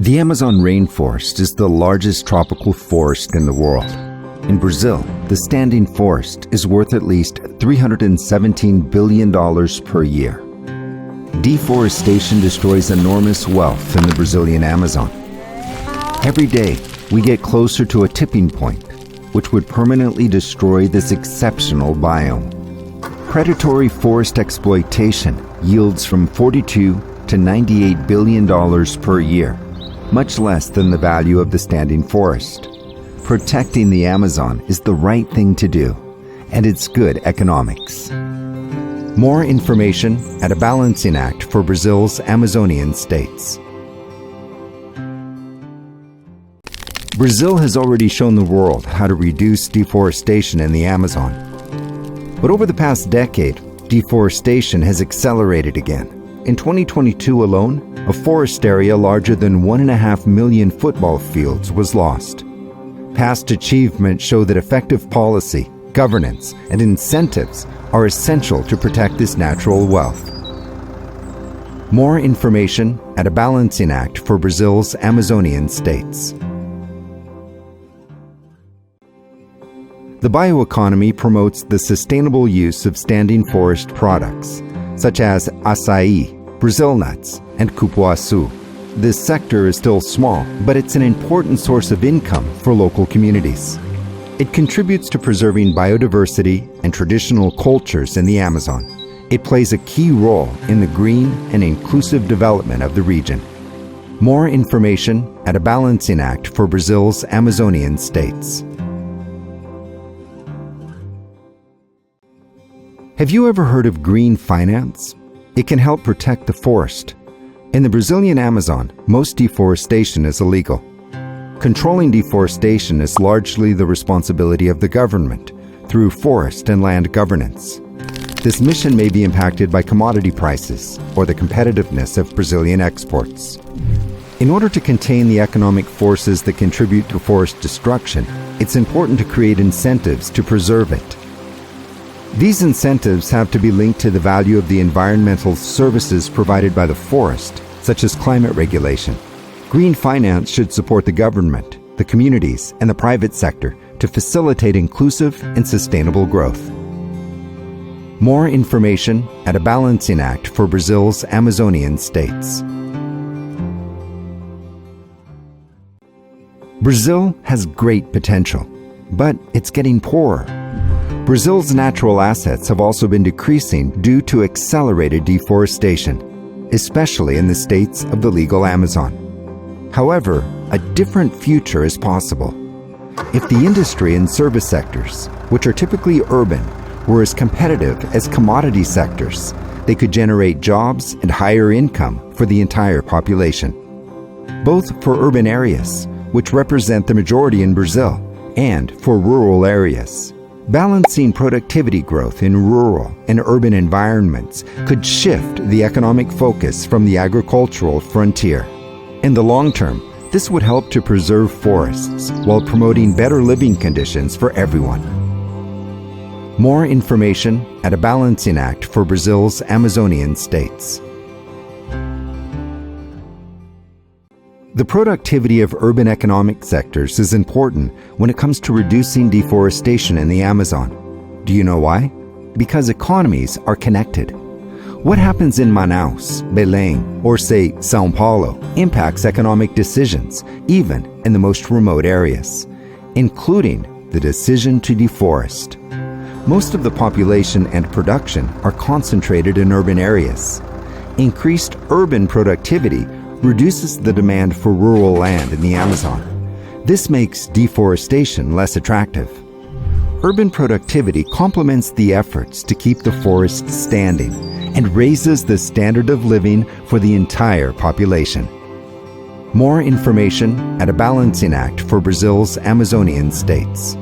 The Amazon rainforest is the largest tropical forest in the world. In Brazil, the standing forest is worth at least $317 billion per year. Deforestation destroys enormous wealth in the Brazilian Amazon. Every day, we get closer to a tipping point, which would permanently destroy this exceptional biome. Predatory forest exploitation yields from $42 to $98 billion per year, much less than the value of the standing forest. Protecting the Amazon is the right thing to do, and it's good economics. More information at a balancing act for Brazil's Amazonian states. Brazil has already shown the world how to reduce deforestation in the Amazon. But over the past decade, deforestation has accelerated again. In 2022 alone, a forest area larger than 1.5 million football fields was lost. Past achievements show that effective policy, governance, and incentives are essential to protect this natural wealth. More information at a balancing act for Brazil's Amazonian states. The bioeconomy promotes the sustainable use of standing forest products, such as açaí, Brazil nuts, and cupuaçu. This sector is still small, but it's an important source of income for local communities. It contributes to preserving biodiversity and traditional cultures in the Amazon. It plays a key role in the green and inclusive development of the region. More information at a balancing act for Brazil's Amazonian states. Have you ever heard of green finance? It can help protect the forest. In the Brazilian Amazon, most deforestation is illegal. Controlling deforestation is largely the responsibility of the government through forest and land governance. This mission may be impacted by commodity prices or the competitiveness of Brazilian exports. In order to contain the economic forces that contribute to forest destruction, it's important to create incentives to preserve it. These incentives have to be linked to the value of the environmental services provided by the forest, such as climate regulation. Green finance should support the government, the communities, and the private sector to facilitate inclusive and sustainable growth. More information at a balancing act for Brazil's Amazonian states. Brazil has great potential, but it's getting poorer. Brazil's natural assets have also been decreasing due to accelerated deforestation, especially in the states of the legal Amazon. However, a different future is possible. If the industry and service sectors, which are typically urban, were as competitive as commodity sectors, they could generate jobs and higher income for the entire population. Both for urban areas, which represent the majority in Brazil, and for rural areas. Balancing productivity growth in rural and urban environments could shift the economic focus from the agricultural frontier. In the long term, this would help to preserve forests while promoting better living conditions for everyone. More information at a balancing act for Brazil's Amazonian states. The productivity of urban economic sectors is important when it comes to reducing deforestation in the Amazon. Do you know why? Because economies are connected. What happens in Manaus, Belém, or say São Paulo impacts economic decisions, even in the most remote areas, including the decision to deforest. Most of the population and production are concentrated in urban areas. Increased urban productivity reduces the demand for rural land in the Amazon. This makes deforestation less attractive. Urban productivity complements the efforts to keep the forest standing and raises the standard of living for the entire population. More information at a balancing act for Brazil's Amazonian states.